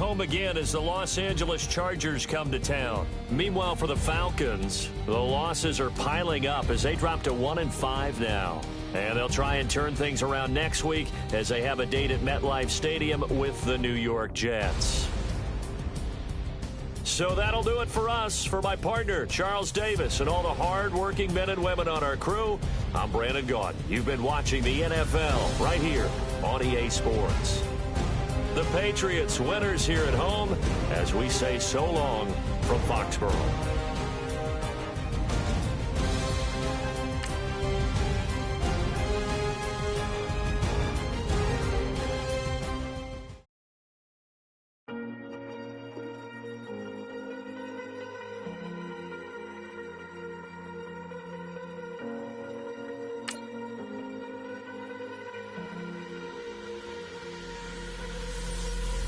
home again as the Los Angeles Chargers come to town. Meanwhile, for the Falcons, the losses are piling up as they drop to 1-5 now. And they'll try and turn things around next week as they have a date at MetLife Stadium with the New York Jets. So that'll do it for us. For my partner, Charles Davis, and all the hard-working men and women on our crew, I'm Brandon Gaudin. You've been watching the NFL right here on EA Sports. The Patriots winners here at home as we say so long from Foxborough.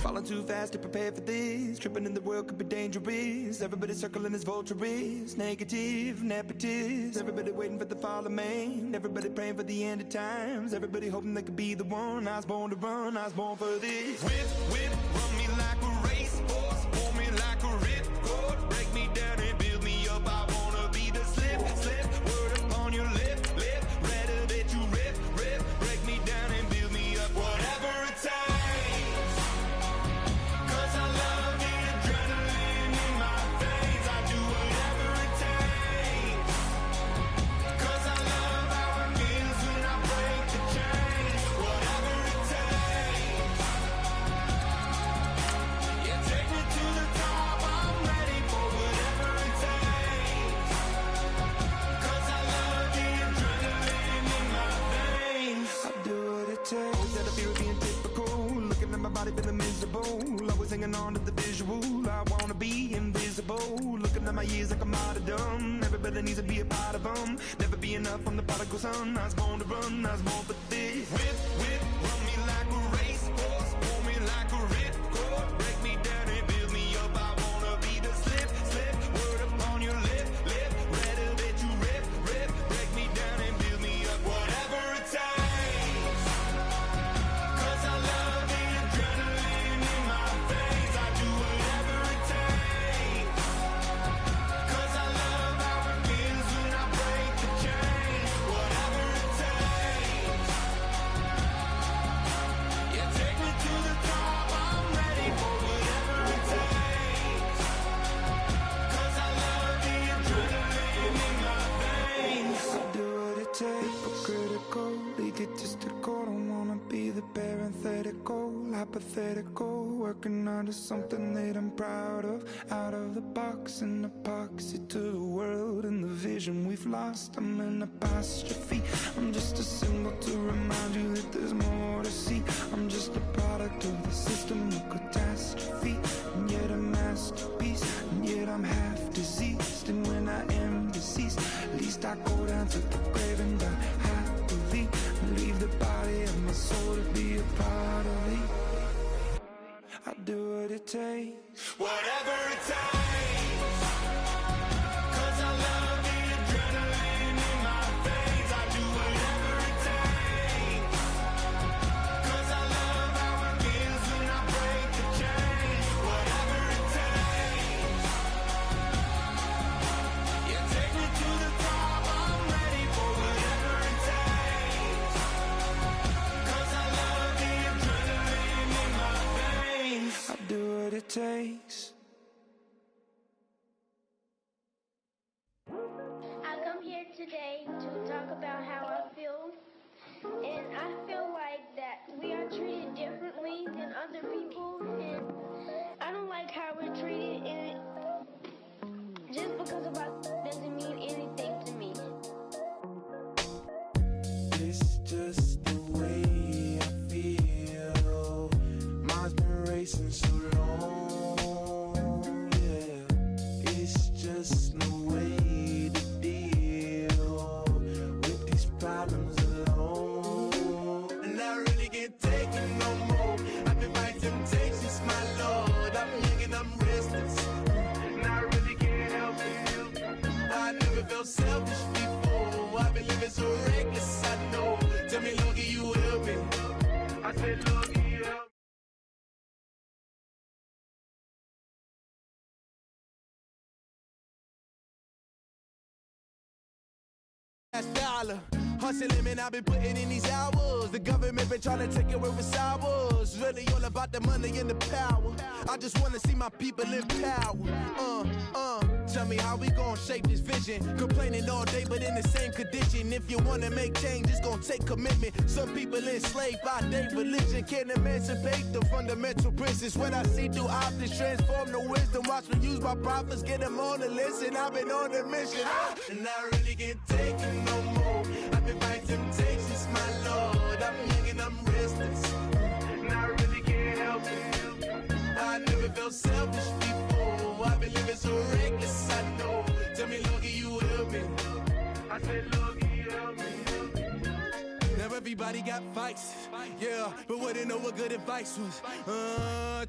Falling too fast to prepare for this. Tripping in the world could be dangerous. Everybody circling as vultures. Negative, nepotist. Everybody waiting for the fall of man. Everybody praying for the end of times. Everybody hoping they could be the one. I was born to run, I was born for this. Whip, whip, run me like a racehorse. Pull me like a ripcord. Break me down and build me up. I wanna be the slip, slip. Word upon your lip, lip. Rather that you rip, rip. Break me down and build me up. Whatever it takes. Feeling miserable, always hanging on to the visual. I wanna be invisible, looking at my years like I'm out of dumb. Everybody needs to be a part of them. Never be enough from the prodigal son. I was born to run, I was born for this. Whip, whip, run me like a racehorse. Pull me like a ripcord. Break me down and build me up. I wanna be the slip, slip. Word upon your lip, lip. Rather that you rip, rip. Break me down and build me up. Whatever it takes. 'Cause I love the adrenaline in my veins. I do whatever it takes. 'Cause I love how it feels when I break the chains. Whatever it takes. Yeah, take me to the top. I'm ready for whatever it takes. 'Cause I love the adrenaline in my veins. I do what it takes, but critical, egotistical. Don't wanna be the parenthetical, hypothetical. Working onto something that I'm proud of. Out of the box, an epoxy to the world and the vision we've lost. I'm an apostrophe. I'm just a symbol to remind you that there's more to see. I'm just a product of the system of catastrophe, and yet a masterpiece, and yet I'm half diseased. And when I am deceased, at least I go down to the grave and die happily, and leave the body of my soul to be a part of me. I do what it takes, whatever it takes. 'Cause I love the adrenaline in my veins. I do whatever it takes. 'Cause I love how it feels when I break the chains. Whatever it takes. Yeah, take me to the top. I'm ready for whatever it takes. 'Cause I love the adrenaline in my veins. I do what it takes. I come here today to talk about how I feel, and I feel like that we are treated differently than other people, and I don't like how we're treated, and just because of us doesn't mean anything to me. It's just the way I feel. Mine's been racing so long, yeah. It's just no way to deal with these problems alone. And I really can't take it no more. I've been fighting temptation. dollar. Hustling, man, I've been putting in these hours. The government been trying to take away with sours. Really all about the money and the power. I just want to see my people in power. Tell me how we gon' shape this vision. Complaining all day, but in the same condition. If you wanna make change, it's gon' take commitment. Some people enslaved by their religion. Can't emancipate the fundamental principles. When I see through optics, transform the wisdom. Watch me use my prophets, get them on the listen. I've been on a mission, and I really can't take it no more. I've been fighting temptations, my Lord. I'm young and I'm restless, and I really can't help it. I never felt selfish before. I've been living so reckless, I know. Tell me, Lord, can you help me? I said, Lord, can you help me? Now everybody got fights, yeah, but wouldn't know what good advice was.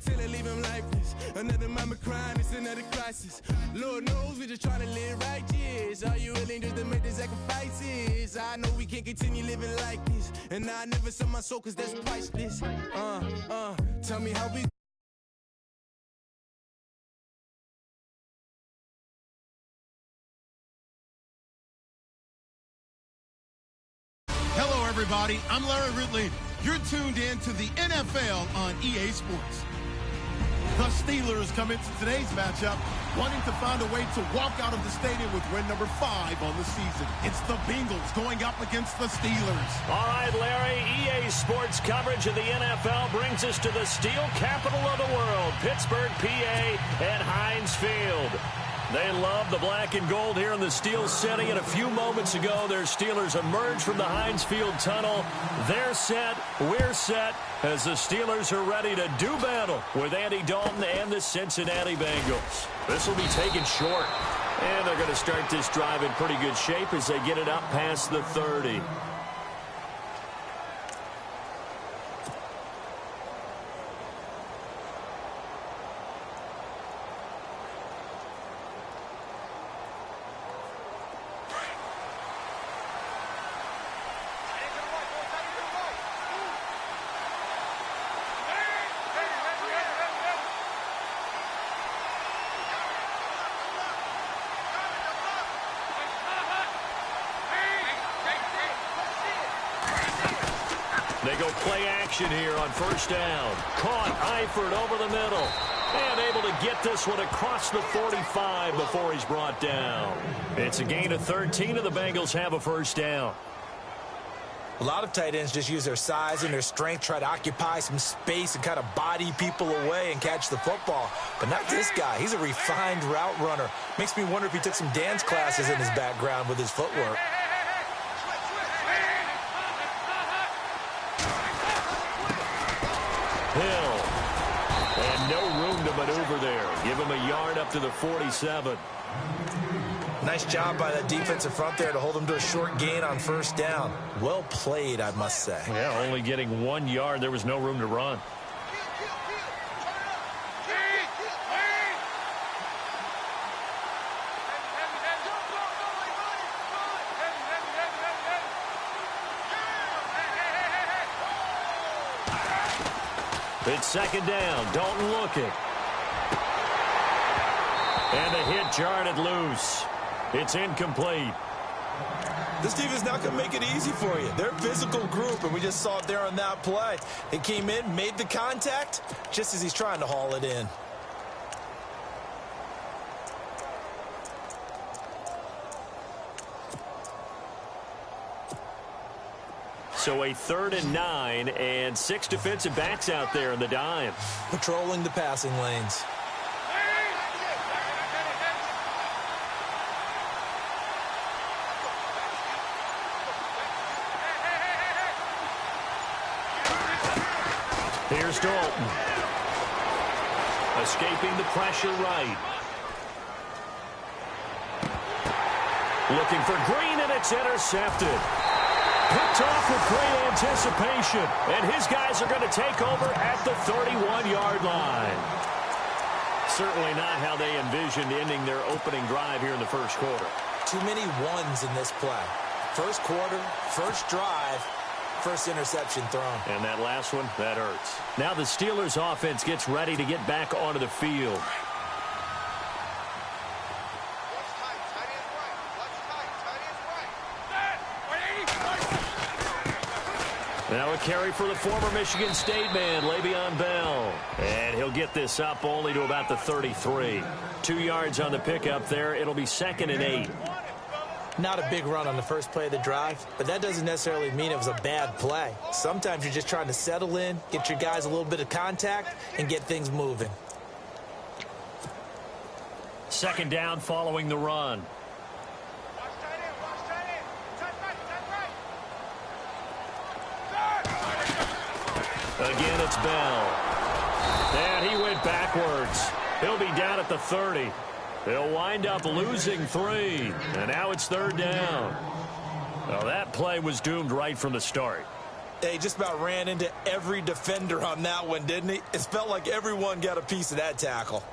Till I leave him lifeless. Another mama crying, it's another crisis. Lord knows we just trying to live righteous. Are you willing just to make the sacrifices? I know we can't continue living like this, and I never sell my soul cause that's priceless. Tell me how we. Hello, everybody. I'm Larry Ridley. You're tuned in to the NFL on EA Sports. The Steelers come into today's matchup wanting to find a way to walk out of the stadium with win number 5 on the season. It's the Bengals going up against the Steelers. All right, Larry, EA Sports coverage of the NFL brings us to the steel capital of the world, Pittsburgh, PA, at Heinz Field. They love the black and gold here in the Steel City, and a few moments ago, their Steelers emerged from the Heinz Field tunnel. They're set, we're set, as the Steelers are ready to do battle with Andy Dalton and the Cincinnati Bengals. This will be taken short, and they're going to start this drive in pretty good shape as they get it up past the 30. They go play action here on first down. Caught Eifert over the middle. And able to get this one across the 45 before he's brought down. It's a gain of 13, and the Bengals have a first down. A lot of tight ends just use their size and their strength, try to occupy some space and kind of body people away and catch the football. But not this guy. He's a refined route runner. Makes me wonder if he took some dance classes in his background with his footwork. Hill. And no room to maneuver there. Give him a yard up to the 47. Nice job by that defensive front there to hold him to a short gain on first down. Well played, I must say. Yeah, only getting 1 yard. There was no room to run. It's second down. Dalton looking. And the hit jarred it loose. It's incomplete. This team is not going to make it easy for you. They're a physical group, and we just saw it there on that play. They came in, made the contact, just as he's trying to haul it in. So a 3rd and 9, and 6 defensive backs out there in the dime. Patrolling the passing lanes. Here's Dalton. Escaping the pressure right. Looking for Green, and it's intercepted. Picked off with great anticipation, and his guys are going to take over at the 31-yard line. Certainly not how they envisioned ending their opening drive here in the first quarter. Too many ones in this play. First quarter, first drive, first interception thrown. And that last one, that hurts. Now the Steelers offense gets ready to get back onto the field. Now a carry for the former Michigan State man, Le'Veon Bell. And he'll get this up only to about the 33. 2 yards on the pickup there. It'll be 2nd and 8. Not a big run on the first play of the drive, but that doesn't necessarily mean it was a bad play. Sometimes you're just trying to settle in, get your guys a little bit of contact, and get things moving. 2nd down following the run. Again, it's Bell. And he went backwards. He'll be down at the 30. They'll wind up losing 3. And now it's 3rd down. Well, that play was doomed right from the start. They just about ran into every defender on that one, didn't he? It felt like everyone got a piece of that tackle.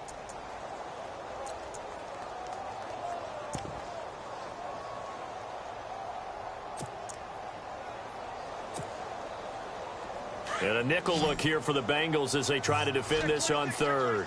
And a nickel look here for the Bengals as they try to defend this on 3rd.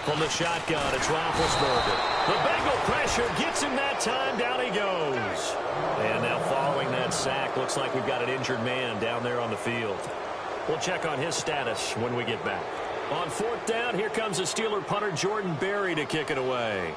From the shotgun, it's Roethlisberger. The Bengal pressure gets him that time. Down he goes. And now following that sack, looks like we've got an injured man down there on the field. We'll check on his status when we get back. On 4th down, here comes the Steeler punter Jordan Berry to kick it away.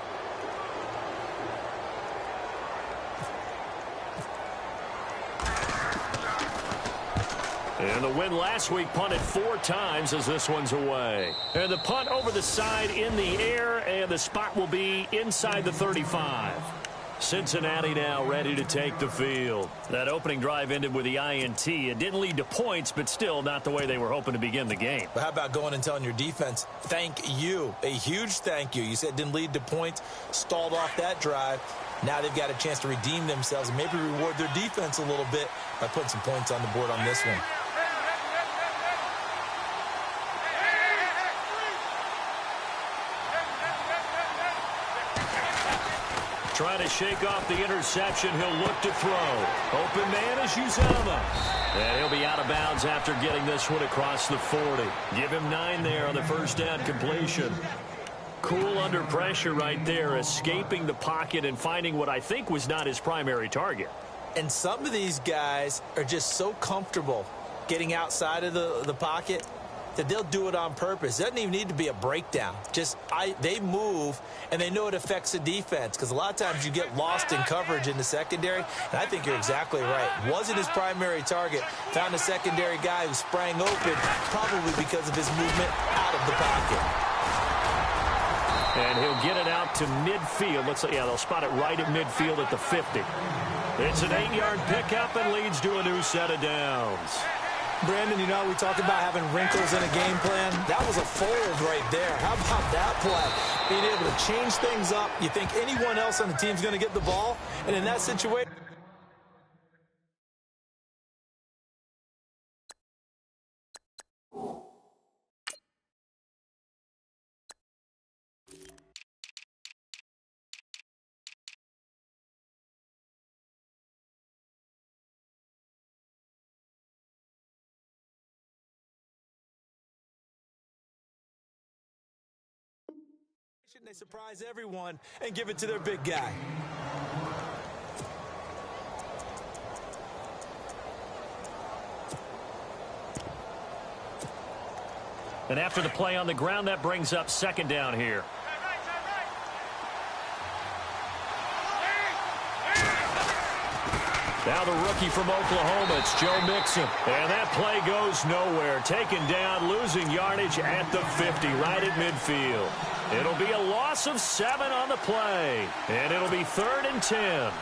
And the win last week punted 4 times as this one's away. And the punt over the side in the air, and the spot will be inside the 35. Cincinnati now ready to take the field. That opening drive ended with the INT. It didn't lead to points, but still not the way they were hoping to begin the game. But how about going and telling your defense, thank you, a huge thank you. You said it didn't lead to points, stalled off that drive. Now they've got a chance to redeem themselves and maybe reward their defense a little bit by putting some points on the board on this one. Trying to shake off the interception. He'll look to throw. Open man is Uzama. And he'll be out of bounds after getting this one across the 40. Give him 9 there on the first down completion. Cool under pressure right there, escaping the pocket and finding what I think was not his primary target. And some of these guys are just so comfortable getting outside of the pocket that they'll do it on purpose. It doesn't even need to be a breakdown. They move, and they know it affects the defense because a lot of times you get lost in coverage in the secondary, and I think you're exactly right. Wasn't his primary target. Found a secondary guy who sprang open, probably because of his movement out of the pocket. And he'll get it out to midfield. Looks like, yeah, they'll spot it right at midfield at the 50. It's an 8-yard pickup and leads to a new set of downs. Brandon, you know, we talk about having wrinkles in a game plan. That was a fold right there. How about that play? Being able to change things up. You think anyone else on the team's going to get the ball? And in that situation... They surprise everyone and give it to their big guy. And after the play on the ground, that brings up 2nd down here. Now the rookie from Oklahoma, it's Joe Mixon. And that play goes nowhere. Taken down, losing yardage at the 50, right at midfield. It'll be a loss of 7 on the play. And it'll be 3rd and 10.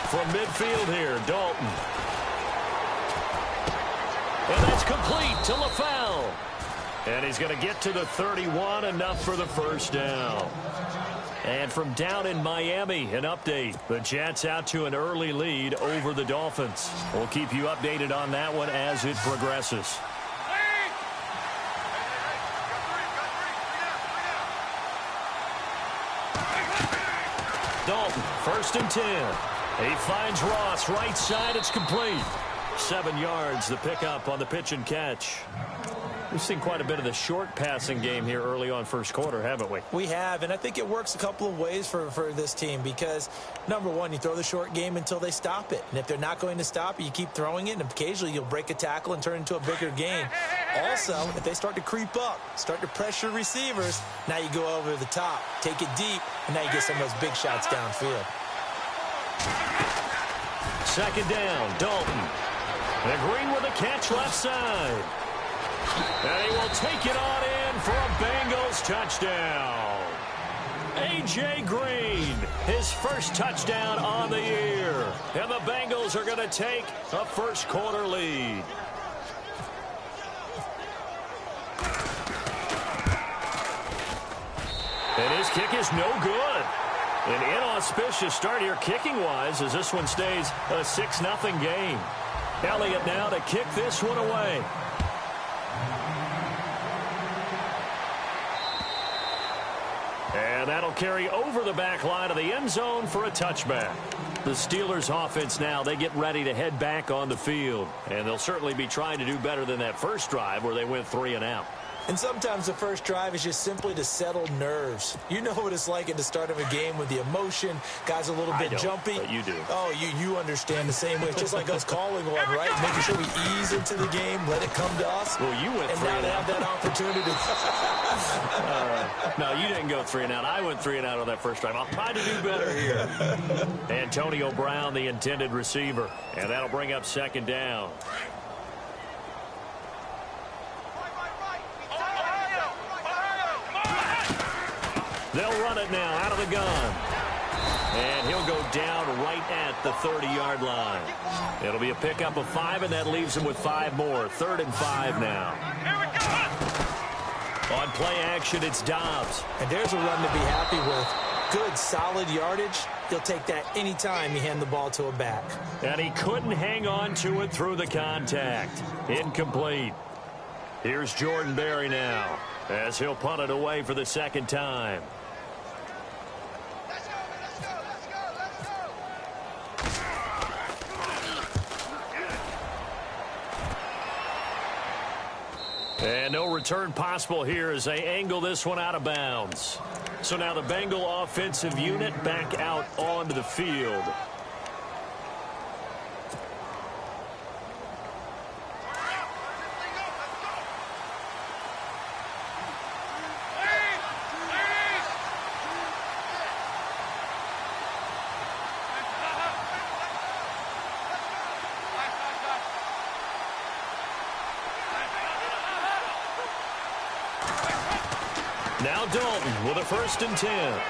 From midfield here, Dalton. And that's complete to LaFell. And he's going to get to the 31, enough for the first down. And from down in Miami, an update. The Jets out to an early lead over the Dolphins. We'll keep you updated on that one as it progresses. Dalton, 1st and 10. He finds Ross, right side, it's complete. 7 yards, the pickup on the pitch and catch. We've seen quite a bit of the short passing game here early on first quarter, haven't we? We have, and I think it works a couple of ways for this team because, number one, you throw the short game until they stop it. And if they're not going to stop it, you keep throwing it, and occasionally you'll break a tackle and turn it into a bigger game. Also, if they start to creep up, start to pressure receivers, now you go over the top, take it deep, and now you get some of those big shots downfield. 2nd down, Dalton. And Green with a catch left side. And he will take it on in for a Bengals touchdown. A.J. Green, his first touchdown on the year. And the Bengals are going to take a first quarter lead. And his kick is no good. An inauspicious start here kicking-wise as this one stays a 6-0 game. Elliott now to kick this one away. And that'll carry over the back line of the end zone for a touchback. The Steelers offense now, they get ready to head back on the field. And they'll certainly be trying to do better than that first drive where they went 3 and out. And sometimes the first drive is just simply to settle nerves. You know what it's like at the start of a game with the emotion. Guys a little bit jumpy. But you do. Oh, you understand the same way. It's just like us calling one, right? Making sure we ease into the game, let it come to us. Well, you went 3 and and now out. they have that opportunity. No, you didn't go 3 and out. I went 3 and out on that first drive. I'll try to do better here. Antonio Brown, the intended receiver. And that'll bring up 2nd down. They'll run it now out of the gun. And he'll go down right at the 30-yard line. It'll be a pickup of 5, and that leaves him with 5 more. 3rd and 5 now. On play action, it's Dobbs. And there's a run to be happy with. Good, solid yardage. He'll take that anytime you hand the ball to a back. And he couldn't hang on to it through the contact. Incomplete. Here's Jordan Berry now as he'll punt it away for the 2nd time. And no return possible here as they angle this one out of bounds. So now the Bengal offensive unit back out onto the field. Now Dalton with a 1st and 10.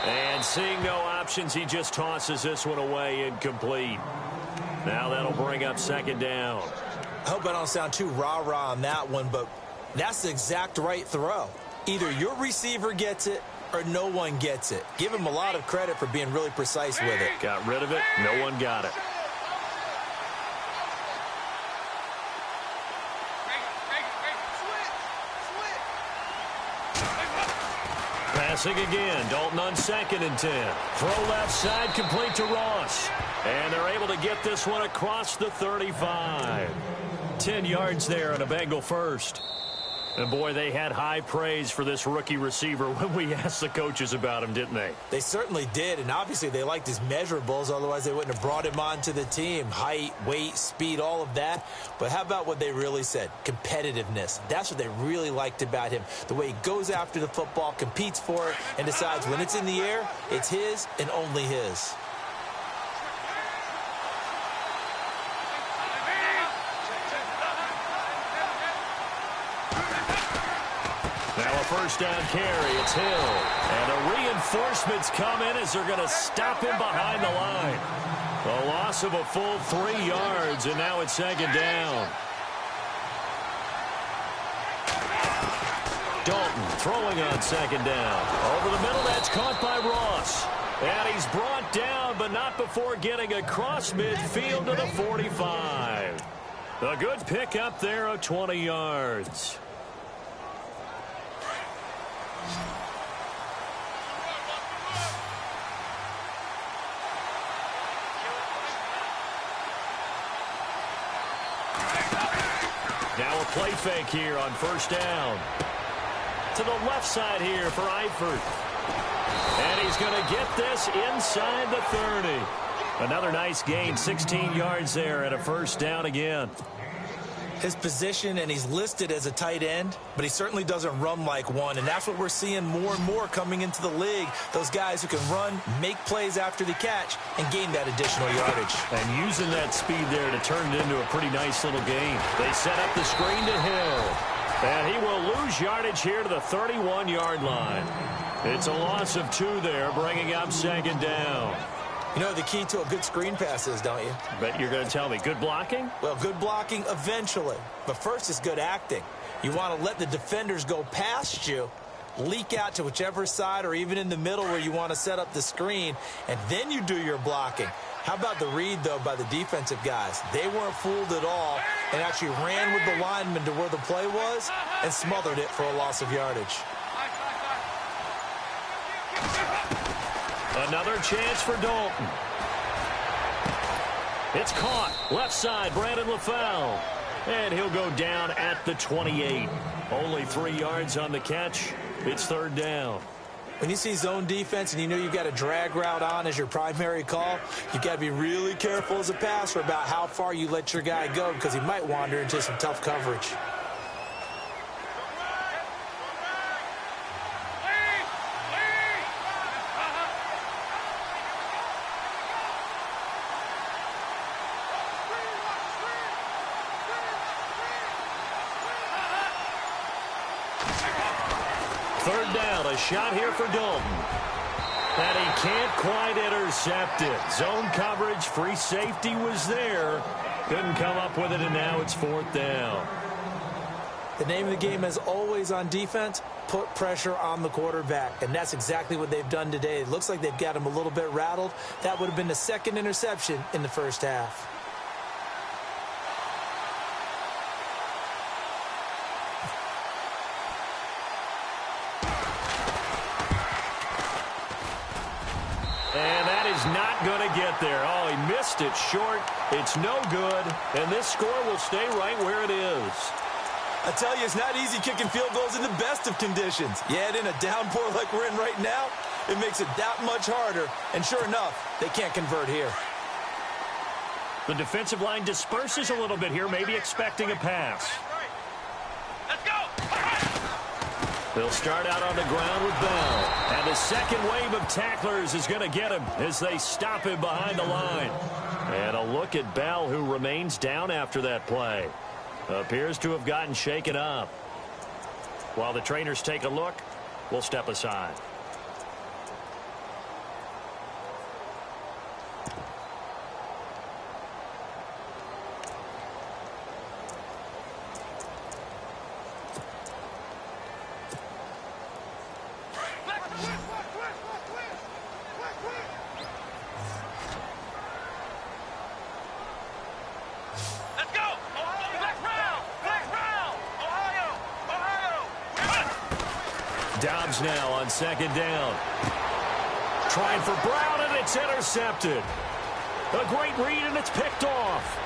And seeing no options, he just tosses this one away incomplete. Now that'll bring up 2nd down. I hope I don't sound too rah-rah on that one, but that's the exact right throw. Either your receiver gets it or no one gets it. Give him a lot of credit for being really precise with it. Got rid of it. No one got it. Passing again. Dalton on 2nd and 10. Throw left side complete to Ross. And they're able to get this one across the 35. 10 yards there and a Bengal first. And, boy, they had high praise for this rookie receiver when we asked the coaches about him, didn't they? They certainly did, and obviously they liked his measurables. Otherwise, they wouldn't have brought him onto the team. Height, weight, speed, all of that. But how about what they really said? Competitiveness. That's what they really liked about him. The way he goes after the football, competes for it, and decides when it's in the air, it's his and only his. First down carry. It's Hill. And the reinforcements come in as they're going to stop him behind the line. A loss of a full 3 yards, and now it's 2nd down. Dalton throwing on second down. Over the middle, that's caught by Ross. And he's brought down, but not before getting across midfield to the 45. A good pick up there of 20 yards. Now a play fake here on first down. To the left side here for Eifert. And he's going to get this inside the 30. Another nice gain, 16 yards there and a first down again. His position, and he's listed as a tight end, but he certainly doesn't run like one, and that's what we're seeing more and more coming into the league. Those guys who can run, make plays after the catch, and gain that additional yardage. And using that speed there to turn it into a pretty nice little game. They set up the screen to Hill. And he will lose yardage here to the 31-yard line. It's a loss of 2 there, bringing up second down. You know the key to a good screen pass is, don't you? Bet you're going to tell me. Good blocking? Well, good blocking eventually. But first is good acting. You want to let the defenders go past you, leak out to whichever side or even in the middle where you want to set up the screen, and then you do your blocking. How about the read, though, by the defensive guys? They weren't fooled at all and actually ran with the lineman to where the play was and smothered it for a loss of yardage. Another chance for Dalton. It's caught. Left side, Brandon LaFell. And he'll go down at the 28. Only 3 yards on the catch. It's third down. When you see zone defense and you know you've got a drag route on as your primary call, you've got to be really careful as a passer about how far you let your guy go because he might wander into some tough coverage. Third down, a shot here for Dalton. And he can't quite intercept it. Zone coverage, free safety was there. Couldn't come up with it, and now it's fourth down. The name of the game is always on defense, put pressure on the quarterback. And that's exactly what they've done today. It looks like they've got him a little bit rattled. That would have been the second interception in the first half. And that is not going to get there. Oh, he missed it short. It's no good. And this score will stay right where it is. I tell you, it's not easy kicking field goals in the best of conditions. Yet in a downpour like we're in right now, it makes it that much harder. And sure enough, they can't convert here. The defensive line disperses a little bit here, maybe expecting a pass. They'll start out on the ground with Bell. And the second wave of tacklers is going to get him as they stop him behind the line. And a look at Bell, who remains down after that play. Appears to have gotten shaken up. While the trainers take a look, we'll step aside. Dobbs now on second down. Trying for Brown, and it's intercepted. A great read, and it's picked off.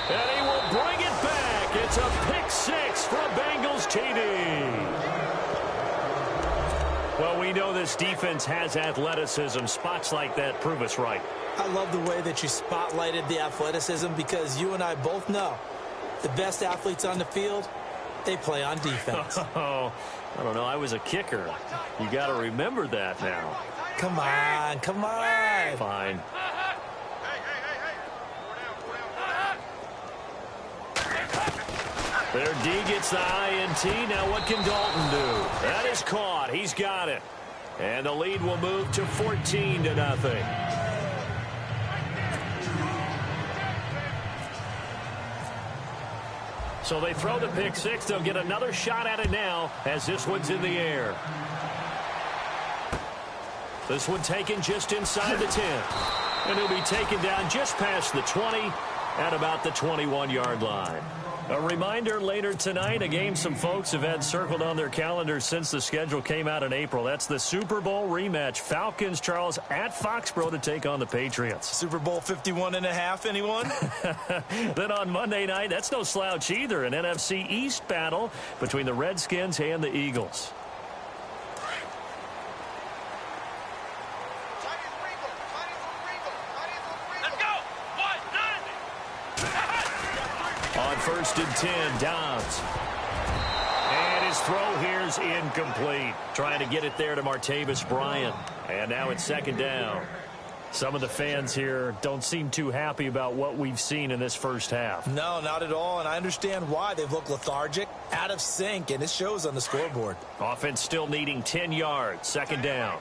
And he will bring it back. It's a pick six from Bengals TD. Well, we know this defense has athleticism. Spots like that prove us right. I love the way that you spotlighted the athleticism because you and I both know the best athletes on the field, they play on defense. Oh, I don't know. I was a kicker. You got to remember that now. Come on, come on. Fine. Their D gets the INT. Now what can Dalton do? That is caught. He's got it. And the lead will move to 14-0. So they throw the pick six. They'll get another shot at it now as this one's in the air. This one taken just inside the 10. And he'll be taken down just past the 20 at about the 21-yard line. A reminder later tonight, a game some folks have had circled on their calendars since the schedule came out in April. That's the Super Bowl rematch. Falcons, Charles, at Foxborough to take on the Patriots. Super Bowl 51.5, anyone? Then on Monday night, that's no slouch either. An NFC East battle between the Redskins and the Eagles. On 1st and 10, Dobbs. And his throw here is incomplete. Trying to get it there to Martavis Bryant. And now it's 2nd down. Some of the fans here don't seem too happy about what we've seen in this first half. No, not at all, and I understand why. They've looked lethargic, out of sync, and it shows on the scoreboard. Offense still needing 10 yards. 2nd down.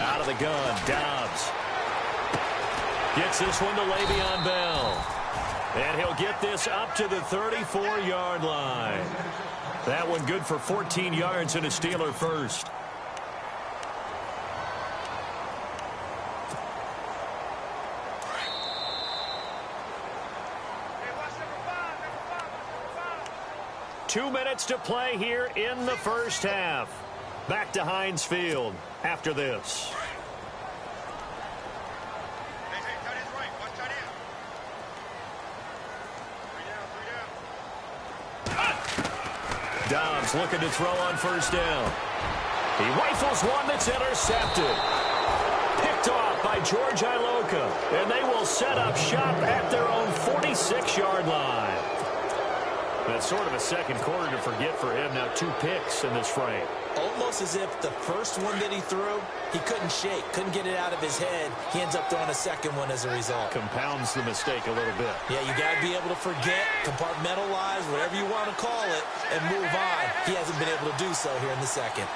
Out of the gun, Dobbs. Gets this one to Le'Veon Bell. And he'll get this up to the 34-yard line. That one good for 14 yards and a Steeler first. Two minutes to play here in the first half. Back to Heinz Field after this. Dobbs looking to throw on 1st down. He rifles one that's intercepted. Picked off by George Iloka. And they will set up shop at their own 46-yard line. That's sort of a second quarter to forget for him. Now 2 picks in this frame. Almost as if the first one that he threw, he couldn't shake, couldn't get it out of his head. He ends up throwing a second one as a result. Compounds the mistake a little bit. Yeah, you got to be able to forget, compartmentalize, whatever you want to call it, and move on. He hasn't been able to do so here in the second.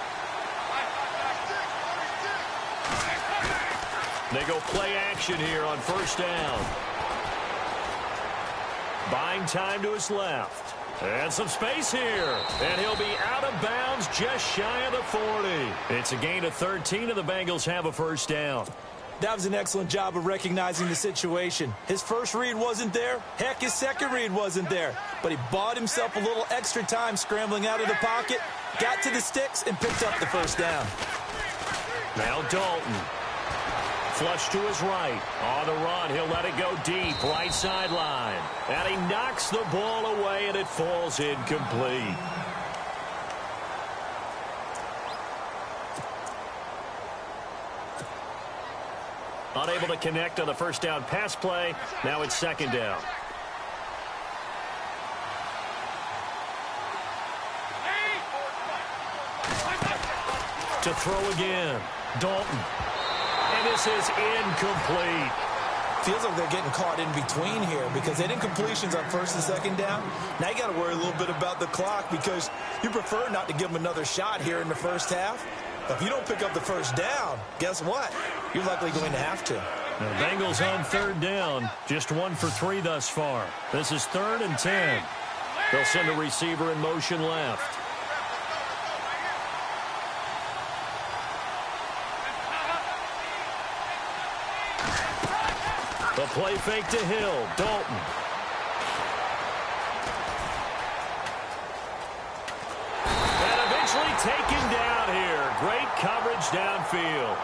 They go play action here on 1st down. Buying time to his left. And some space here. And he'll be out of bounds just shy of the 40. It's a gain of 13, and the Bengals have a 1st down. That was an excellent job of recognizing the situation. His first read wasn't there. Heck, his second read wasn't there. But he bought himself a little extra time scrambling out of the pocket, got to the sticks, and picked up the 1st down. Now Dalton. Flush to his right. On the run, he'll let it go deep. Right sideline. And he knocks the ball away, and it falls incomplete. Unable to connect on the 1st down pass play. Now it's 2nd down. To throw again. Dalton. And this is incomplete. Feels like they're getting caught in between here because they didn't completions on 1st and 2nd down. Now you got to worry a little bit about the clock because you prefer not to give them another shot here in the first half. If you don't pick up the 1st down, guess what? You're likely going to have to. The Bengals on 3rd down. Just 1 for 3 thus far. This is 3rd and 10. They'll send a receiver in motion left. The play fake to Hill. Dalton. And eventually taken down here. Great coverage downfield.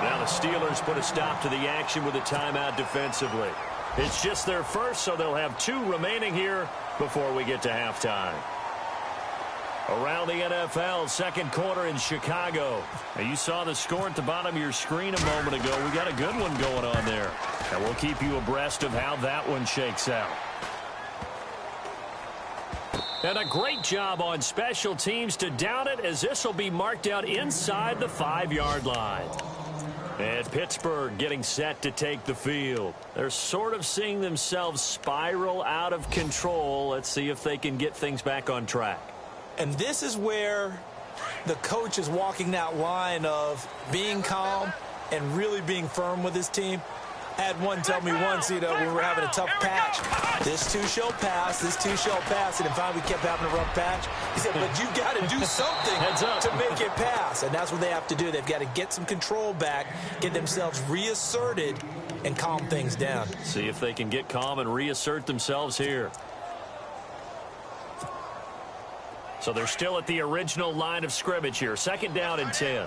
Now the Steelers put a stop to the action with a timeout defensively. It's just their first, so they'll have 2 remaining here before we get to halftime. Around the NFL, 2nd quarter in Chicago. Now you saw the score at the bottom of your screen a moment ago. We got a good one going on there. And we'll keep you abreast of how that one shakes out. And a great job on special teams to down it, as this will be marked out inside the 5-yard line. And Pittsburgh getting set to take the field. They're sort of seeing themselves spiral out of control. Let's see if they can get things back on track. And this is where the coach is walking that line of being calm and really being firm with his team. I had one tell me once, when we were having a tough patch, this too shall pass, this too shall pass, and in fact we kept having a rough patch. He said, but you've got to do something to make it pass, and that's what they have to do. They've got to get some control back, get themselves reasserted, and calm things down. See if they can get calm and reassert themselves here. So they're still at the original line of scrimmage here. 2nd down and 10.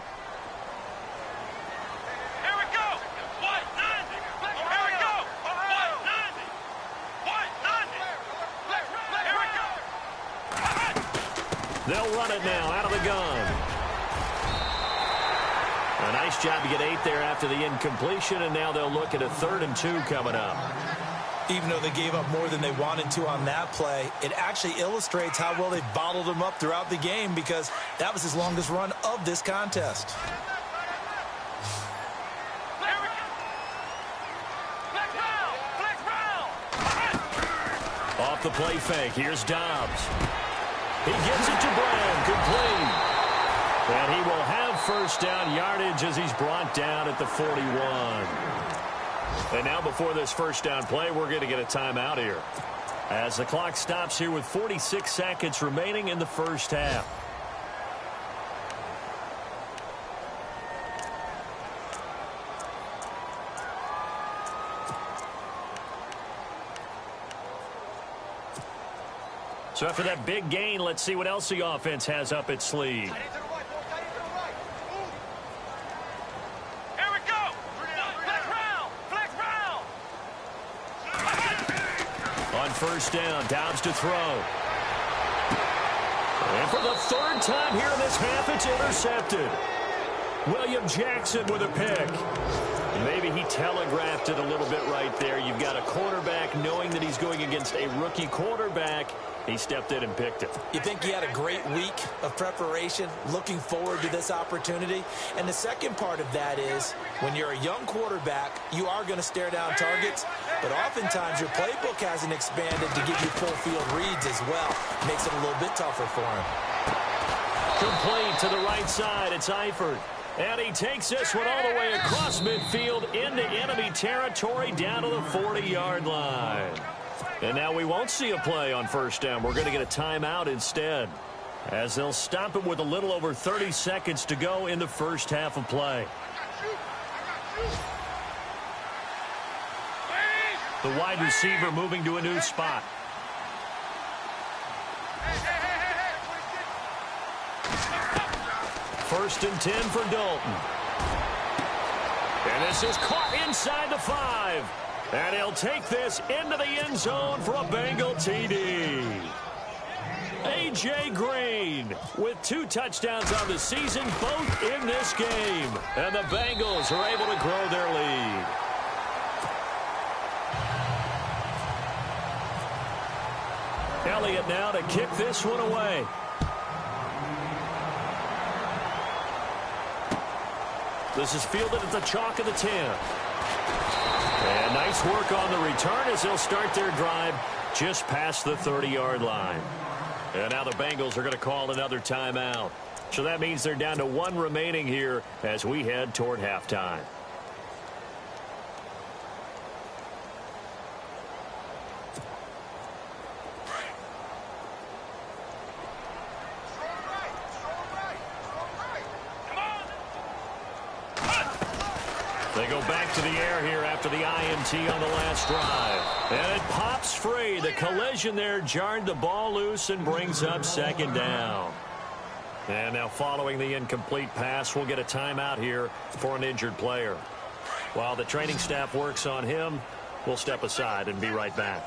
They'll run it now out of the gun. A nice job to get 8 there after the incompletion, and now they'll look at a 3rd and 2 coming up. Even though they gave up more than they wanted to on that play, it actually illustrates how well they bottled them up throughout the game, because that was his longest run of this contest. Off the play fake, here's Dobbs. He gives it to Brown, complete. And he will have 1st down yardage as he's brought down at the 41. And now before this 1st down play, we're going to get a timeout here, as the clock stops here with 46 seconds remaining in the 1st half. So after that big gain, let's see what else the offense has up its sleeve. On 1st down, Dobbs to throw. And for the 3rd time here in this half, it's intercepted. William Jackson with a pick. Maybe he telegraphed it a little bit right there. You've got a quarterback knowing that he's going against a rookie quarterback. He stepped in and picked it. You think he had a great week of preparation, looking forward to this opportunity? And the second part of that is, when you're a young quarterback, you are going to stare down targets, but oftentimes your playbook hasn't expanded to give you full field reads as well. Makes it a little bit tougher for him. Complete to the right side. It's Eifert. And he takes this one all the way across midfield into enemy territory down to the 40-yard line. And now we won't see a play on 1st down. We're going to get a timeout instead, as they'll stop it with a little over 30 seconds to go in the 1st half of play. The wide receiver moving to a new spot. First and 10 for Dalton. And this is caught inside the 5. And he'll take this into the end zone for a Bengal TD. A.J. Green with 2 touchdowns on the season, both in this game. And the Bengals are able to grow their lead. Elliott now to kick this one away. This is fielded at the chalk of the 10. And nice work on the return as they'll start their drive just past the 30-yard line. And now the Bengals are going to call another timeout. So that means they're down to 1 remaining here as we head toward halftime. They go back to the air here after the INT on the last drive. And it pops free. The collision there jarred the ball loose and brings up 2nd down. And now following the incomplete pass, we'll get a timeout here for an injured player. While the training staff works on him, we'll step aside and be right back.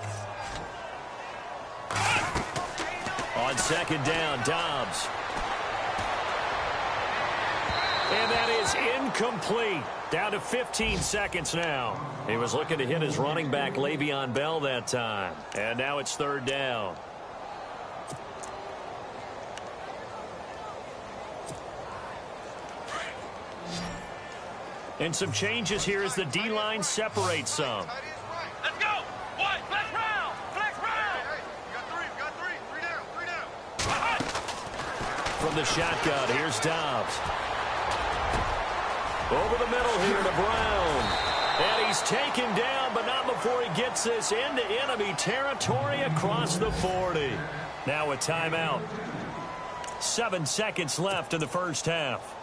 On 2nd down, Dobbs. And that is incomplete. Down to 15 seconds now. He was looking to hit his running back, Le'Veon Bell, that time. And now it's 3rd down. And some changes here as the D-line separates some. Let's go. What? Flex round. Flex round. Hey, we got 3. Three down. From the shotgun, here's Dobbs. Over the middle here to Brown. And he's taken down, but not before he gets this into enemy territory across the 40. Now a timeout. 7 seconds left in the first half.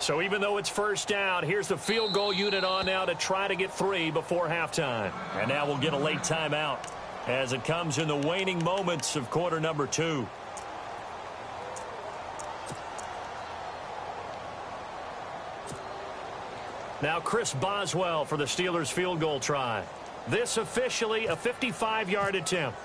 So even though it's first down, here's the field goal unit on now to try to get 3 before halftime. And now we'll get a late timeout as it comes in the waning moments of quarter number 2. Now Chris Boswell for the Steelers field goal try. This officially a 55-yard attempt.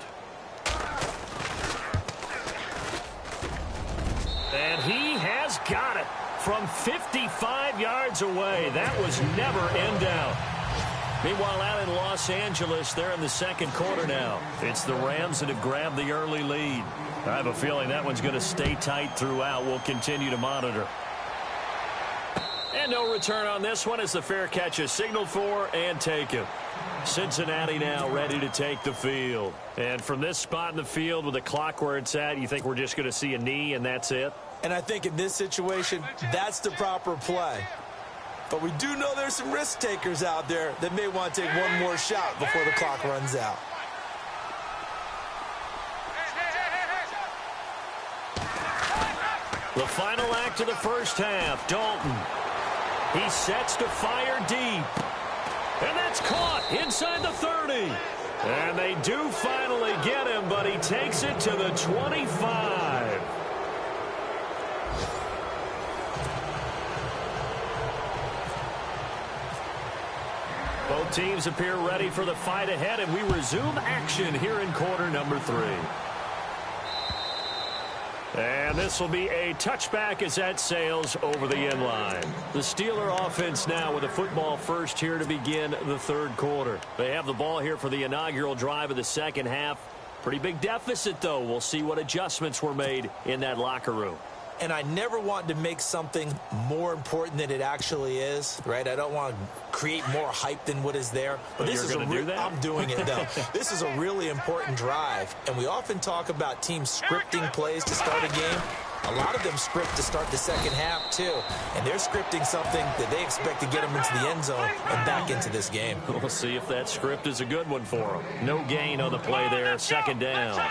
And he has got it from 55 yards away. That was never in doubt. Meanwhile, out in Los Angeles, they're in the second quarter now. It's the Rams that have grabbed the early lead. I have a feeling that one's going to stay tight throughout. We'll continue to monitor. And no return on this one as the fair catch is signaled for and taken. Cincinnati now ready to take the field. And from this spot in the field with the clock where it's at, you think we're just going to see a knee and that's it? And I think in this situation, that's the proper play. But we do know there's some risk takers out there that may want to take one more shot before the clock runs out. The final act of the first half, Dalton. He sets to fire deep. And that's caught inside the 30. And they do finally get him, but he takes it to the 25. Both teams appear ready for the fight ahead, and we resume action here in quarter number 3. And this will be a touchback as that sails over the end line. The Steeler offense now with a football first here to begin the third quarter. They have the ball here for the inaugural drive of the second half. Pretty big deficit, though. We'll see what adjustments were made in that locker room. And I never want to make something more important than it actually is, right? I don't want to create more hype than what is there. But this is I'm doing it, though. This is a really important drive. And we often talk about teams scripting plays to start a game. A lot of them script to start the second half, too. And they're scripting something that they expect to get them into the end zone and back into this game. We'll see if that script is a good one for them. No gain on the play there. Second down.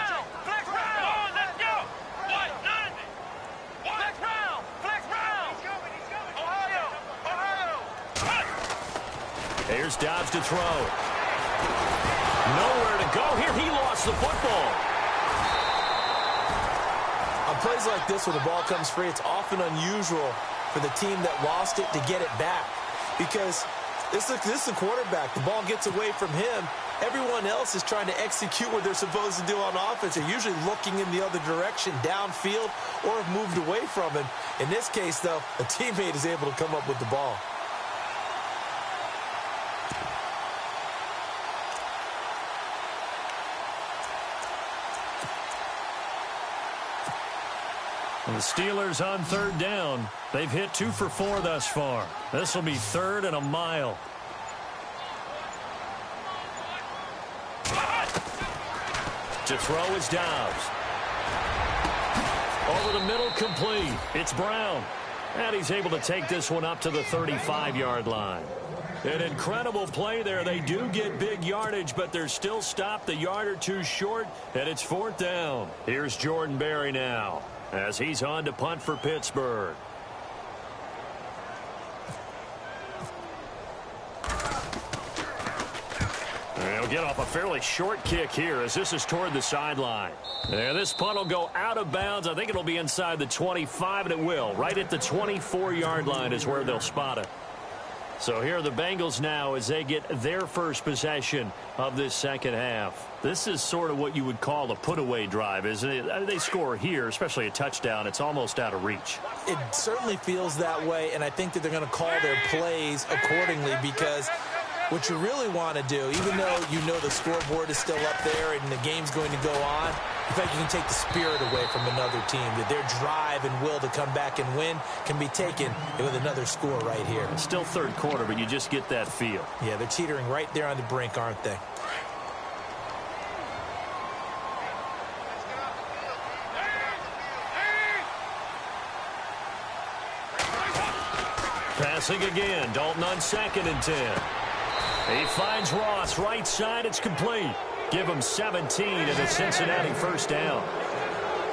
Here's Dobbs to throw. Nowhere to go here. He lost the football. On plays like this where the ball comes free, it's often unusual for the team that lost it to get it back. Because this is the quarterback. The ball gets away from him. Everyone else is trying to execute what they're supposed to do on offense. They're usually looking in the other direction, downfield, or have moved away from him. In this case, though, a teammate is able to come up with the ball. The Steelers on third down. They've hit 2 for 4 thus far. This will be third and a mile. To throw is Dobbs. Over the middle, complete. It's Brown. And he's able to take this one up to the 35-yard line. An incredible play there. They do get big yardage, but they're still stopped a yard or two short, and it's fourth down. Here's Jordan Berry now as he's on to punt for Pittsburgh. They'll get off a fairly short kick here as this is toward the sideline. And this punt will go out of bounds. I think it'll be inside the 25, and it will. Right at the 24-yard line is where they'll spot it. So here are the Bengals now as they get their first possession of this second half. This is sort of what you would call a put-away drive, isn't it? They score here, especially a touchdown. It's almost out of reach. It certainly feels that way, and I think that they're going to call their plays accordingly because what you really want to do, even though you know the scoreboard is still up there and the game's going to go on, in fact, you can take the spirit away from another team, that their drive and will to come back and win can be taken with another score right here. It's still third quarter, but you just get that feel. Yeah, they're teetering right there on the brink, aren't they? Passing again. Dalton on 2nd and 10. He finds Ross right side. It's complete. Give him 17 and a Cincinnati first down.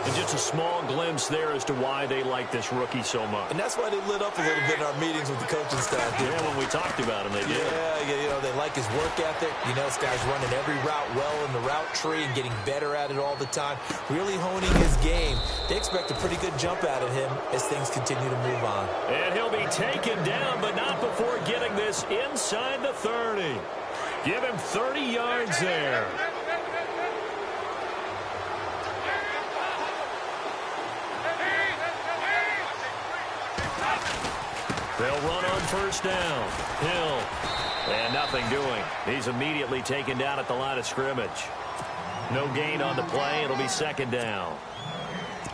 And just a small glimpse there as to why they like this rookie so much. And that's why they lit up a little bit in our meetings with the coaching staff. Yeah, when we talked about him, they did. Yeah, they like his work ethic. You know, this guy's running every route well in the route tree and getting better at it all the time. Really honing his game. They expect a pretty good jump out of him as things continue to move on. And he'll be taken down, but not before getting this inside the 30. Give him 30 yards there. They'll run on first down. Hill. And nothing doing. He's immediately taken down at the line of scrimmage. No gain on the play. It'll be 2nd down.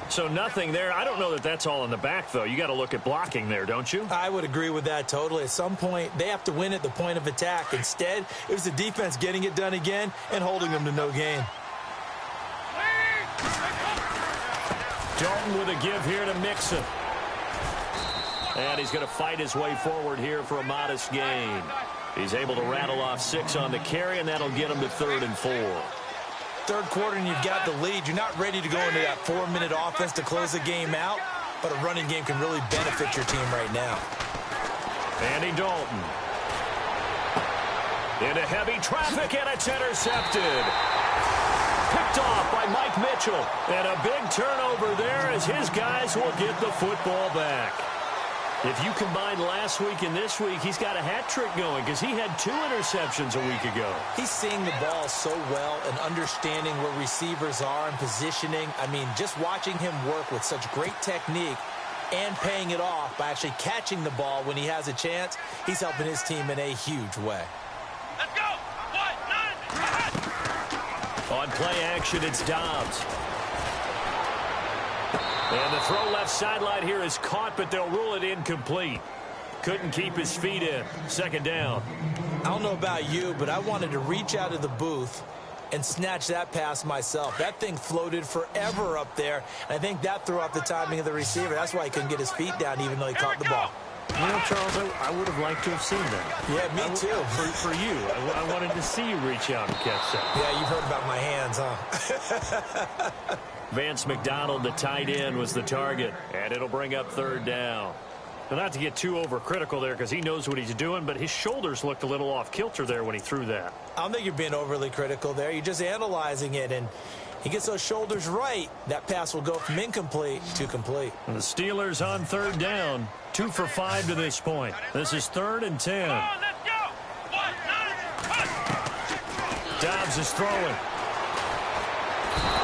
So nothing there. I don't know that that's all in the back, though. You got to look at blocking there, don't you? I would agree with that totally. At some point, they have to win at the point of attack. Instead, it was the defense getting it done again and holding them to no gain. Dalton with a give here to Mixon. And he's going to fight his way forward here for a modest gain. He's able to rattle off 6 on the carry, and that'll get him to 3rd and 4. Third quarter, and you've got the lead. You're not ready to go into that 4-minute offense to close the game out, but a running game can really benefit your team right now. Andy Dalton. Into heavy traffic, and it's intercepted. Picked off by Mike Mitchell. And a big turnover there as his guys will get the football back. If you combine last week and this week, he's got a hat trick going because he had 2 interceptions a week ago. He's seeing the ball so well and understanding where receivers are and positioning. I mean, just watching him work with such great technique and paying it off by actually catching the ball when he has a chance, he's helping his team in a huge way. Let's go! 1, 9, On play action, it's Dobbs. And the throw left sideline here is caught, but they'll rule it incomplete. Couldn't keep his feet in. 2nd down. I don't know about you, but I wanted to reach out of the booth and snatch that pass myself. That thing floated forever up there, and I think that threw off the timing of the receiver. That's why he couldn't get his feet down even though he caught the ball. You know, Charles, I would have liked to have seen that. Yeah, me too. For you. I wanted to see you reach out and catch that. Yeah, you've heard about my hands, huh? Vance McDonald, the tight end, was the target, and it'll bring up 3rd down. Now, not to get too overcritical there because he knows what he's doing, but his shoulders looked a little off kilter there when he threw that. I don't think you're being overly critical there. You're just analyzing it, and he gets those shoulders right. That pass will go from incomplete to complete. And the Steelers on 3rd down. 2 for 5 to this point. This is 3rd and 10. let's go! 1, 9, 1. Dobbs is throwing.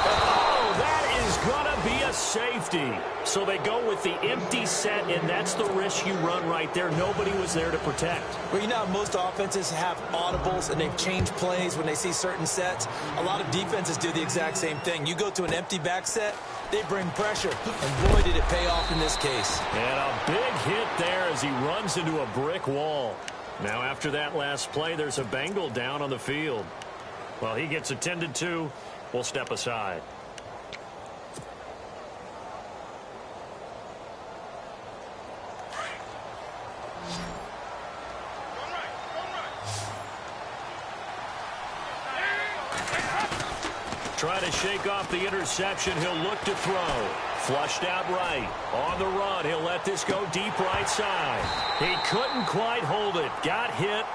Oh, that is going to be a safety. So they go with the empty set, and that's the risk you run right there. Nobody was there to protect. Well, you know, most offenses have audibles, and they've changed plays when they see certain sets. A lot of defenses do the exact same thing. You go to an empty back set, they bring pressure, and boy, did it pay off in this case. And a big hit there as he runs into a brick wall. Now, after that last play, there's a Bengal down on the field. Well, he gets attended to. We'll step aside. Trying to shake off the interception. He'll look to throw. Flushed out right. On the run. He'll let this go deep right side. He couldn't quite hold it. Got hit.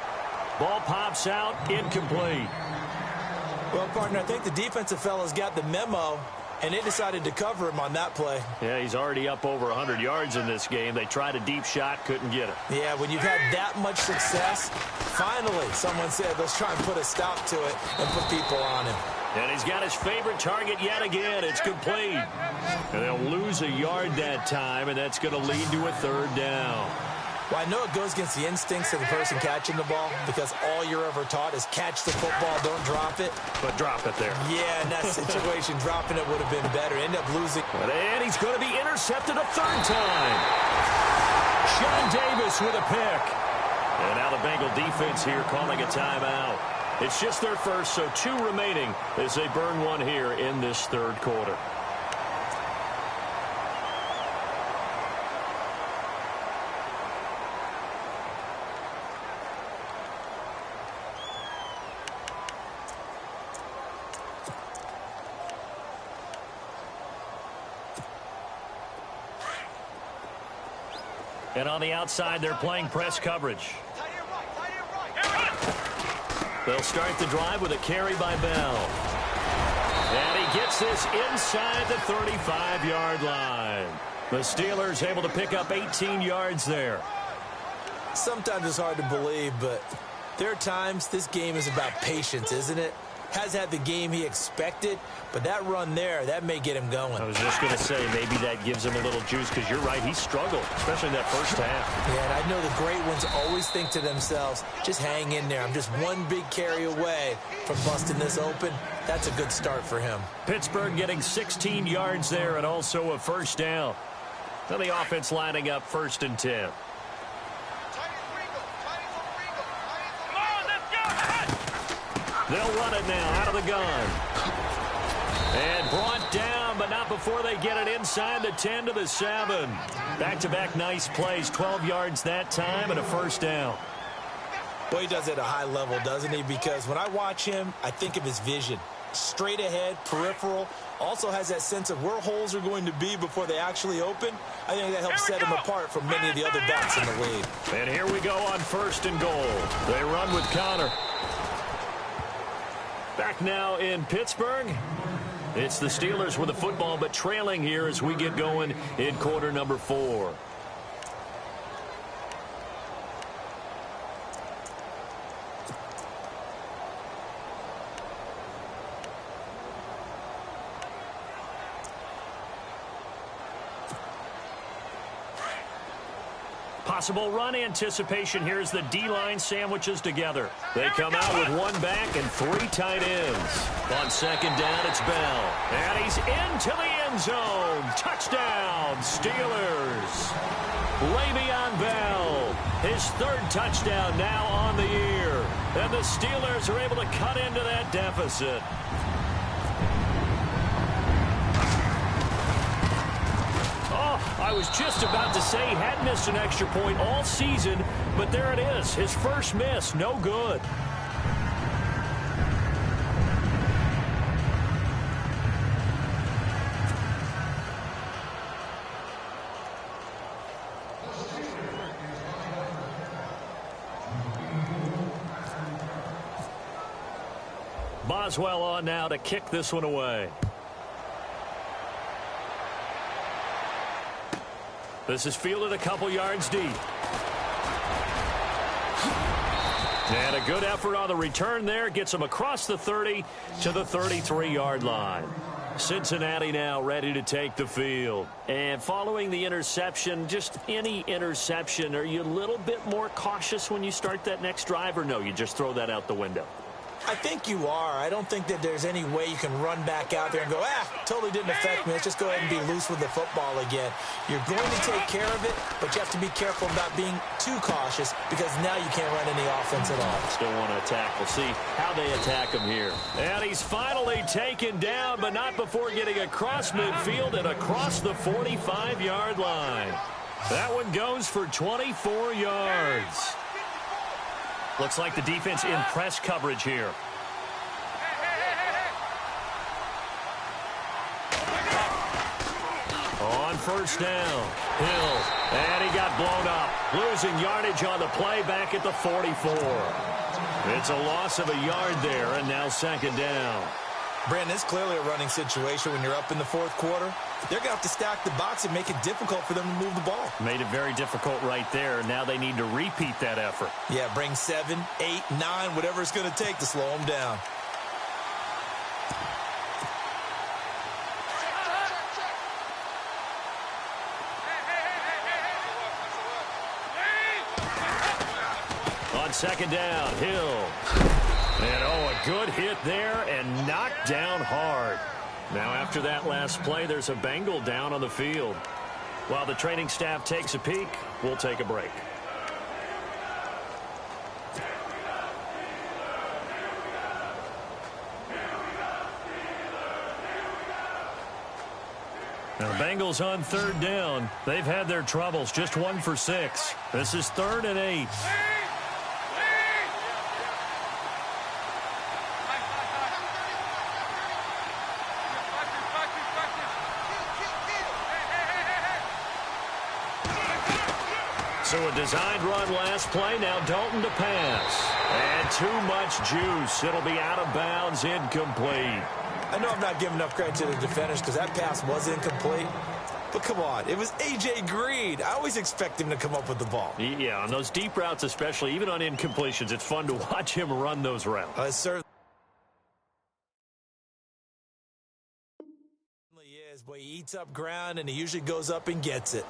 Ball pops out. Incomplete. Well, partner, I think the defensive fellas got the memo, and they decided to cover him on that play. Yeah, he's already up over 100 yards in this game. They tried a deep shot. Couldn't get it. Yeah, when you've had that much success, finally someone said, let's try and put a stop to it and put people on him. And he's got his favorite target yet again. It's complete. And they'll lose a yard that time, and that's going to lead to a 3rd down. Well, I know it goes against the instincts of the person catching the ball because all you're ever taught is catch the football, don't drop it. But drop it there. Yeah, in that situation, dropping it would have been better. End up losing. And he's going to be intercepted a 3rd time. Sean Davis with a pick. And now the Bengal defense here calling a timeout. It's just their first, so 2 remaining as they burn 1 here in this 3rd quarter. And on the outside, they're playing press coverage. They'll start the drive with a carry by Bell. And he gets this inside the 35-yard line. The Steelers able to pick up 18 yards there. Sometimes it's hard to believe, but there are times this game is about patience, isn't it? Has had the game he expected, but that run there, that may get him going. I was just going to say, maybe that gives him a little juice, because you're right, he struggled, especially in that first half. Yeah, and I know the great ones always think to themselves, just hang in there. I'm just one big carry away from busting this open. That's a good start for him. Pittsburgh getting 16 yards there and also a first down. Now the offense lining up 1st and 10. They'll run it now out of the gun. And brought down, but not before they get it inside the 10 to the 7. Back-to-back nice plays, 12 yards that time and a first down. Boy, he does it at a high level, doesn't he? Because when I watch him, I think of his vision. Straight ahead, peripheral, also has that sense of where holes are going to be before they actually open. I think that helps set him apart from many of the other backs in the league. And here we go on 1st and goal. They run with Connor. Back now in Pittsburgh. It's the Steelers with the football, but trailing here as we get going in quarter number 4. Possible run anticipation. Here's the D-line sandwiches together. They come out with 1 back and 3 tight ends. On 2nd down, it's Bell. And he's into the end zone. Touchdown, Steelers. Le'Veon Bell, his 3rd touchdown now on the year. And the Steelers are able to cut into that deficit. I was just about to say he had missed an extra point all season, but there it is. His first miss, no good. Boswell on now to kick this one away. This is fielded a couple yards deep. And a good effort on the return there. Gets him across the 30 to the 33-yard line. Cincinnati now ready to take the field. And following the interception, just any interception, are you a little bit more cautious when you start that next drive, or no, you just throw that out the window? I think you are. I don't think that there's any way you can run back out there and go, totally didn't affect me. Let's just go ahead and be loose with the football again. You're going to take care of it, but you have to be careful about being too cautious because now you can't run any offense at all. Still want to attack. We'll see how they attack him here. And he's finally taken down, but not before getting across midfield and across the 45-yard line. That one goes for 24 yards. Looks like the defense in press coverage here. On 1st down, Hill, and he got blown up. Losing yardage on the play back at the 44. It's a loss of a yard there, and now 2nd down. Brandon, it's clearly a running situation when you're up in the 4th quarter. They're going to have to stack the box and make it difficult for them to move the ball. Made it very difficult right there. Now they need to repeat that effort. Yeah, bring 7, 8, 9, whatever it's going to take to slow them down. On 2nd down, Hill. And, a good hit there and knocked down hard. Now, after that last play, there's a Bengal down on the field. While the training staff takes a peek, we'll take a break. Now, Bengals on 3rd down. They've had their troubles, just 1 for 6. This is 3rd and 8. So a designed run last play. Now Dalton to pass. And too much juice. It'll be out of bounds, incomplete. I know I'm not giving enough credit to the defenders because that pass was incomplete. But come on, it was A.J. Green. I always expect him to come up with the ball. Yeah, on those deep routes especially, even on incompletions, it's fun to watch him run those routes. Certainly is, but he eats up ground, and he usually goes up and gets it.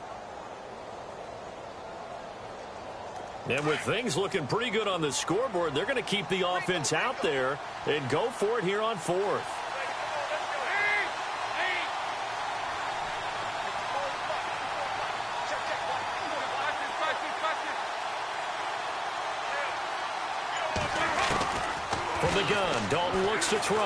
And with things looking pretty good on the scoreboard, they're going to keep the offense out there and go for it here on fourth. From the gun, Dalton looks to throw.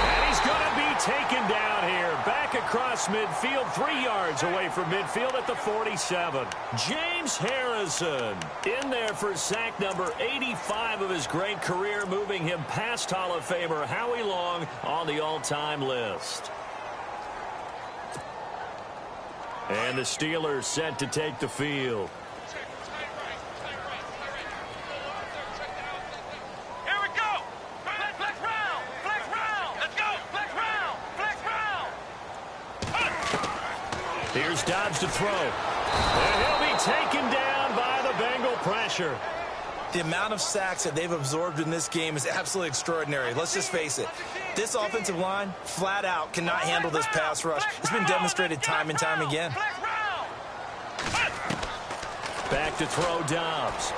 And he's going to be taken down here. Back across midfield, 3 yards away from midfield at the 47. James Harrison in there for sack number 85 of his great career, moving him past Hall of Famer Howie Long on the all-time list. And the Steelers set to take the field. Here's Dobbs to throw. And he'll be taken down by the Bengal pressure. The amount of sacks that they've absorbed in this game is absolutely extraordinary. Let's just face it. This offensive line, flat out, cannot handle this pass rush. It's been demonstrated time and time again. Back to throw Dobbs.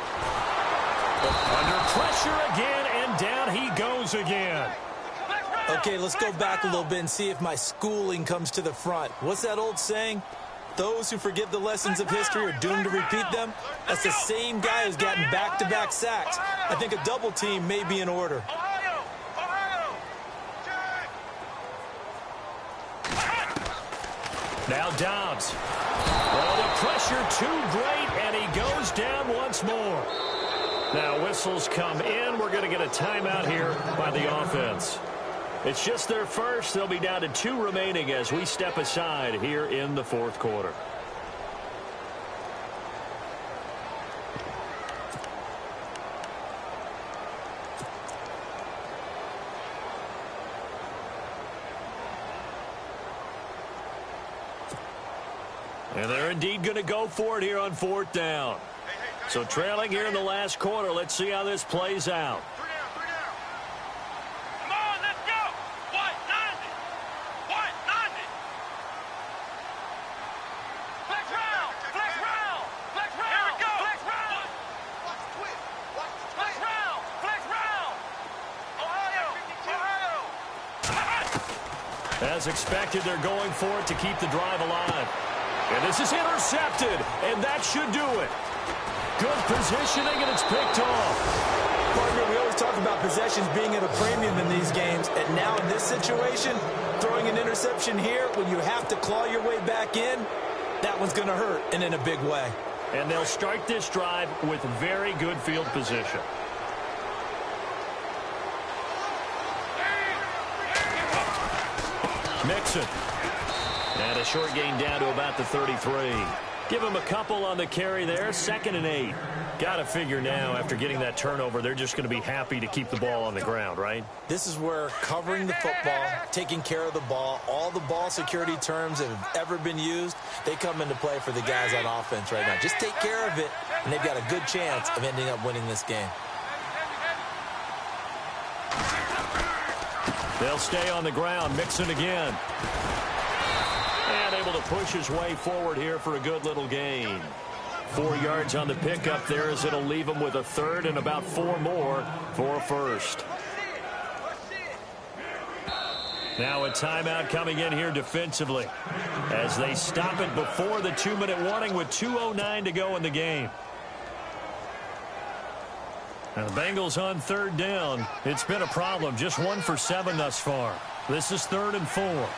Under pressure again, and down he goes again. Okay, let's go back a little bit and see if my schooling comes to the front. What's that old saying? Those who forget the lessons of history are doomed to repeat them. That's the same guy who's gotten back-to-back sacks. I think a double team may be in order. Now Dobbs. Well, the pressure too great, and he goes down once more. Now whistles come in. We're going to get a timeout here by the offense. It's just their first. They'll be down to 2 remaining as we step aside here in the fourth quarter. And they're indeed going to go for it here on 4th down. So trailing here in the last quarter. Let's see how this plays out. As expected, they're going for it to keep the drive alive. And this is intercepted, and that should do it. Good positioning, and it's picked off. Partner, we always talk about possessions being at a premium in these games, and now in this situation, throwing an interception here when you have to claw your way back in, that one's going to hurt, and in a big way. And they'll start this drive with very good field position. Mixon. And a short gain down to about the 33. Give him a couple on the carry there. 2nd and 8. Got to figure now, after getting that turnover, they're just going to be happy to keep the ball on the ground, right? This is where covering the football, taking care of the ball, all the ball security terms that have ever been used, they come into play for the guys on offense right now. Just take care of it, and they've got a good chance of ending up winning this game. They'll stay on the ground. Mixon again. And able to push his way forward here for a good little gain. 4 yards on the pickup there, as it'll leave him with a 3rd and about 4 more for a first. Now a timeout coming in here defensively as they stop it before the 2-minute warning with 2:09 to go in the game. Now the Bengals on 3rd down. It's been a problem. Just 1 for 7 thus far. This is 3rd and 4.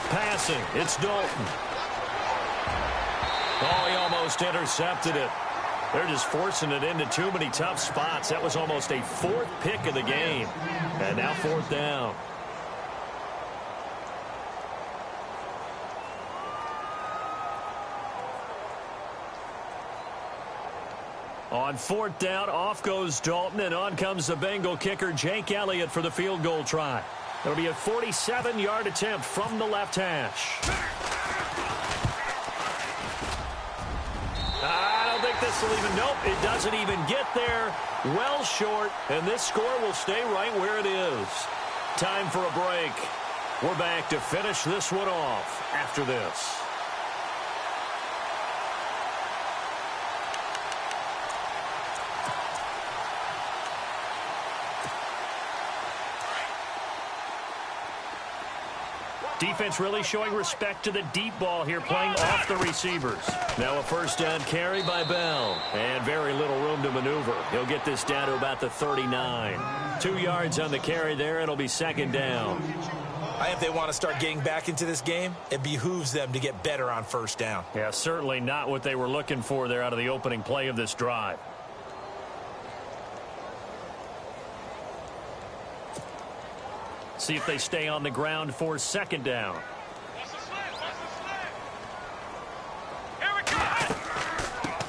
Passing. It's Dalton. Oh, he almost intercepted it. They're just forcing it into too many tough spots. That was almost a fourth pick of the game. And now fourth down. On fourth down, off goes Dalton, and on comes the Bengal kicker, Jake Elliott, for the field goal try. It'll be a 47-yard attempt from the left hash. I don't think this will even, nope, it doesn't even get there. Well short, and this score will stay right where it is. Time for a break. We're back to finish this one off after this. Defense really showing respect to the deep ball here, playing off the receivers. Now a first down carry by Bell, and very little room to maneuver. He'll get this down to about the 39. 2 yards on the carry there. It'll be second down. If they want to start getting back into this game, it behooves them to get better on first down. Yeah, certainly not what they were looking for there out of the opening play of this drive. See if they stay on the ground for second down.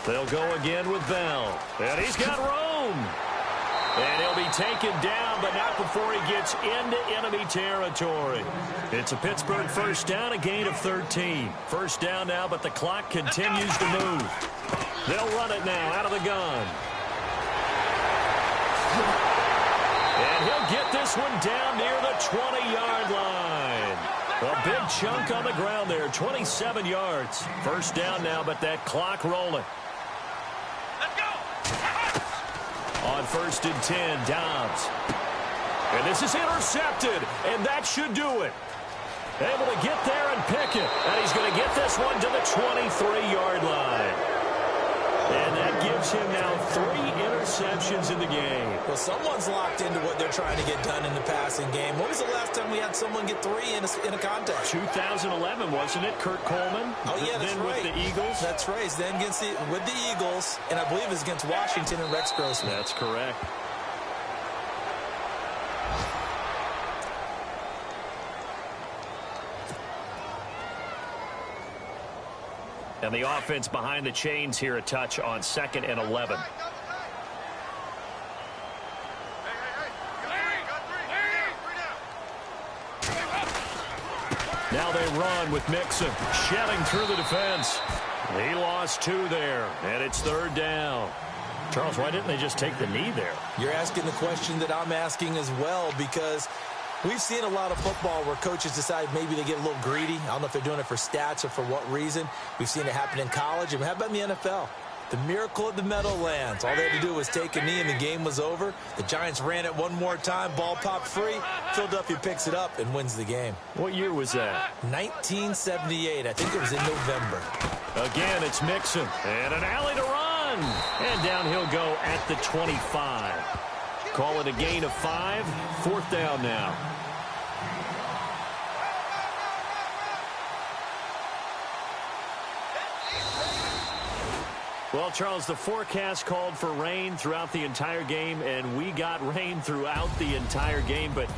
They'll go again with Bell. And he's got room. And he'll be taken down, but not before he gets into enemy territory. It's a Pittsburgh first down, a gain of 13. First down now, but the clock continues to move. They'll run it now out of the gun. And he'll get this one down near the 20-yard line. A big chunk on the ground there, 27 yards. First down now, but that clock rolling. Let's go. On first and 10, Dobbs. And this is intercepted, and that should do it. Able to get there and pick it. And he's going to get this one to the 23-yard line. And that gives him now 3 interceptions in the game. Well, someone's locked into what they're trying to get done in the passing game. When was the last time we had someone get 3 in a contest? 2011, wasn't it? Kurt Coleman. Oh, yeah, that's then right. With the Eagles. That's right. Then with the Eagles, and I believe it's against Washington and Rex Grossman. That's correct. And the offense behind the chains here, a touch on 2nd and 11. Now they run with Mixon, shedding through the defense. He lost 2 there, and it's third down. Charles, why didn't they just take the knee there? You're asking the question that I'm asking as well, because we've seen a lot of football where coaches decide maybe they get a little greedy. I don't know if they're doing it for stats or for what reason. We've seen it happen in college. And how about in the NFL? The miracle of the Meadowlands. All they had to do was take a knee and the game was over. The Giants ran it one more time. Ball popped free. Philadelphia picks it up and wins the game. What year was that? 1978. I think it was in November. Again, it's Mixon. And an alley to run. And down he'll go at the 25. Call it a gain of 5. Fourth down now. Well, Charles, the forecast called for rain throughout the entire game, and we got rain throughout the entire game. But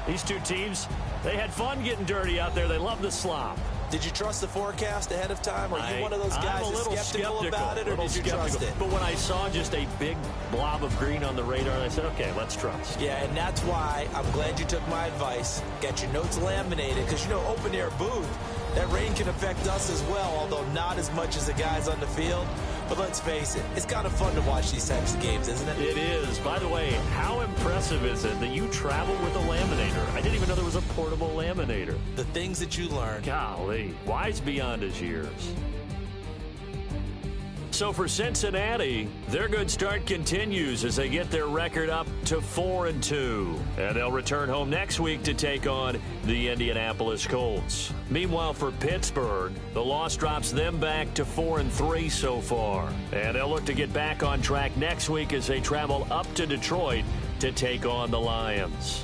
these two teams, they had fun getting dirty out there. They love the slop. Did you trust the forecast ahead of time? Are you one of those guys that's skeptical about it, or did you trust it? But when I saw just a big blob of green on the radar, I said, okay, let's trust. Yeah, and that's why I'm glad you took my advice. Get your notes laminated, because, you know, open-air booth, that rain can affect us as well, although not as much as the guys on the field. But let's face it, it's kind of fun to watch these types of games, isn't it? It is. By the way, how impressive is it that you travel with a laminator? I didn't even know there was a portable laminator. The things that you learn. Golly, wise beyond his years. So for Cincinnati, their good start continues as they get their record up to 4-2. And they'll return home next week to take on the Indianapolis Colts. Meanwhile, for Pittsburgh, the loss drops them back to 4-3 so far. And they'll look to get back on track next week as they travel up to Detroit to take on the Lions.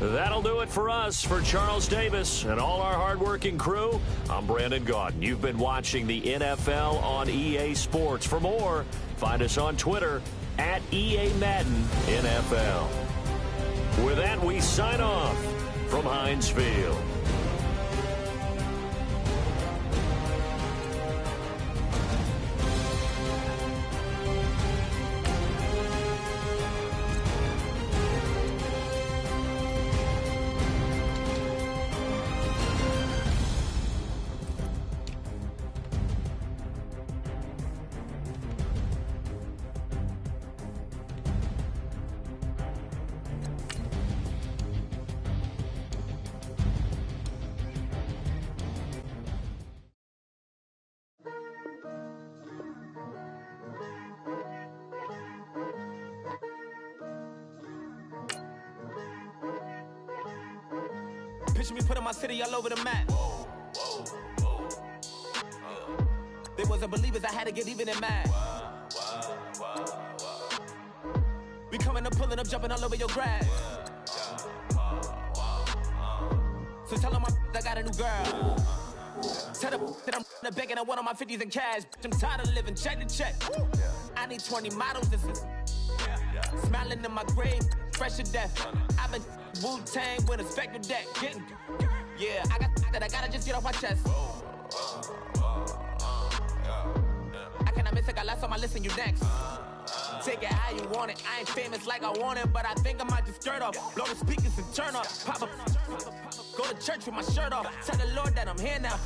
That'll do it for us. For Charles Davis and all our hardworking crew, I'm Brandon Gaudin. You've been watching the NFL on EA Sports. For more, find us on Twitter at EA Madden NFL. With that, we sign off from Heinz Field. Picture me putting my city all over the map. They wasn't believers, I had to get even and mad. We coming up, pulling up, jumping all over your grass. So tell them I got a new girl. Tell them that I'm begging on one of my 50s in cash. I'm tired of living check to check. I need 20 models. This is smiling in my grave, fresh to death. I've been Wu-Tang with a spectral deck. Yeah, I gotta just get off my chest. I cannot miss it, got last on my list and you next. Take it how you want it. I ain't famous like I want it, but I think I might just skirt off. Blow the speakers and turn up. Pop up. Go to church with my shirt off. Tell the Lord that I'm here now.